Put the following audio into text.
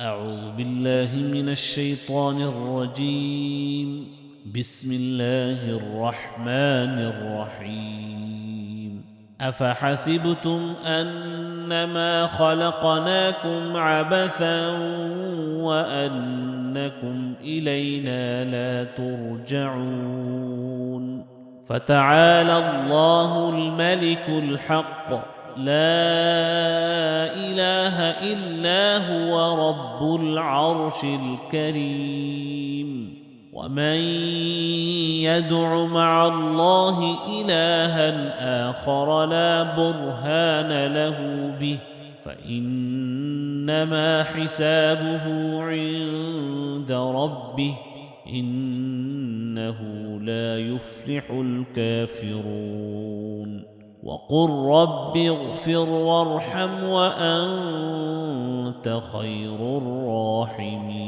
أعوذ بالله من الشيطان الرجيم. بسم الله الرحمن الرحيم. أفحسبتم أنما خلقناكم عبثا وأنكم إلينا لا ترجعون فتعالى الله الملك الحق لا إله إلا هو رب العرش الكريم. ومن يدع مع الله إلها آخر لا برهان له به فإنما حسابه عند ربه إنه لا يفلح الكافرون. وقل رب اغفر وارحم وأنت خير الراحمين.